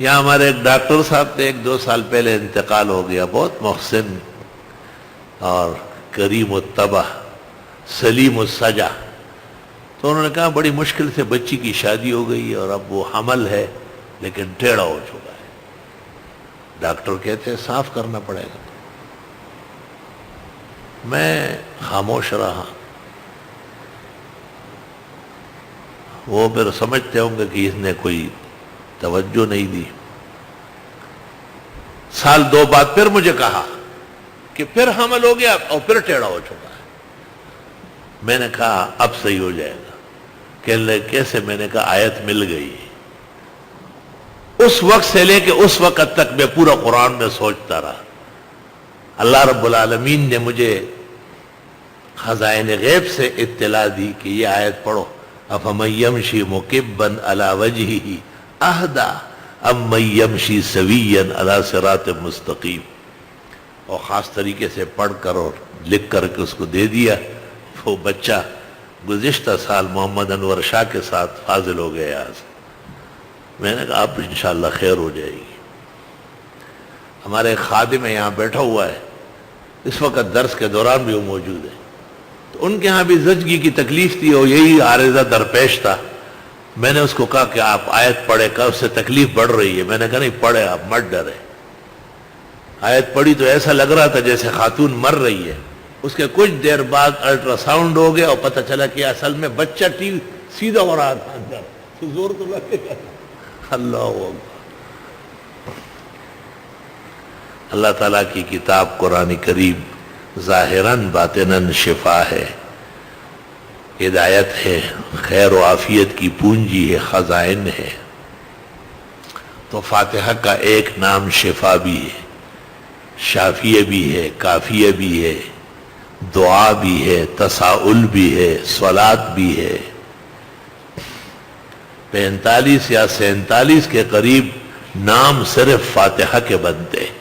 یہاں ہمارے ایک ڈاکٹر صاحب تھے، 1-2 سال پہلے انتقال ہو گیا، بہت محسن اور کریم الطبع، سلیم السجع. تو انہوں نے کہا بڑی مشکل سے بچی کی شادی ہو گئی اور اب وہ حمل ہے لیکن ٹیڑھا ہو چکا ہے. ڈاکٹر کہتے ہیں صاف کرنا پڑے گا. میں خاموش رہا. وہ پھر سمجھتے ہوں گے کہ اس نے کوئی توجہ نہیں دی. 1-2 سال بعد پھر مجھے کہا کہ پھر حمل ہو گیا اور پھر ٹیڑھا ہو چکا ہے. میں نے کہا اب صحیح ہو جائے گا. کہنے لگے کیسے؟ میں نے کہا آیت مل گئی. اس وقت سے لے کے اس وقت تک میں پورا قرآن میں سوچتا رہا. اللہ رب العالمین نے مجھے خزائن غیب سے اطلاع دی کہ یہ آیت پڑھو، افمن یمشی مکبا علی وجہہ اہدی امن یمشی سویا علی صراط مستقیم. اور خاص طریقے سے پڑھ کر اور لکھ کر کے اس کو دے دیا. وہ بچہ گزشتہ سال محمد انور شاہ کے ساتھ فاضل ہو گیا یہاں سے. میں نے کہا اب انشاءاللہ خیر ہو جائے گی. ہمارے ایک خادم ہے یہاں بیٹھا ہوا ہے، اس وقت درس کے دوران بھی وہ موجود ہے. تو ان کے ہاں بھی زچگی کی تکلیف تھی اور یہی عارضہ درپیش تھا. میں نے اس کو کہا کہ آپ آیت پڑھے، کہ اس سے تکلیف بڑھ رہی ہے. میں نے کہا نہیں پڑھے آپ، مت ڈرے. آیت پڑھی تو ایسا لگ رہا تھا جیسے خاتون مر رہی ہے. اس کے کچھ دیر بعد الٹرا ساؤنڈ ہو گیا اور پتہ چلا کہ اصل میں بچہ سیدھا ہو رہا تھا اندر. تو زور تو لگے گا. اللہ اکبر. اللہ تعالیٰ کی کتاب قرآن کریم ظاہراً باطناً شفا ہے، ہدایت ہے، خیر و عافیت کی پونجی ہے، خزائن ہے. تو فاتحہ کا ایک نام شفا بھی ہے، شافیہ بھی ہے، کافیہ بھی ہے، دعا بھی ہے، تساؤل بھی ہے، صلاۃ بھی ہے. 45 یا 47 کے قریب نام صرف فاتحہ کے بنتے ہیں.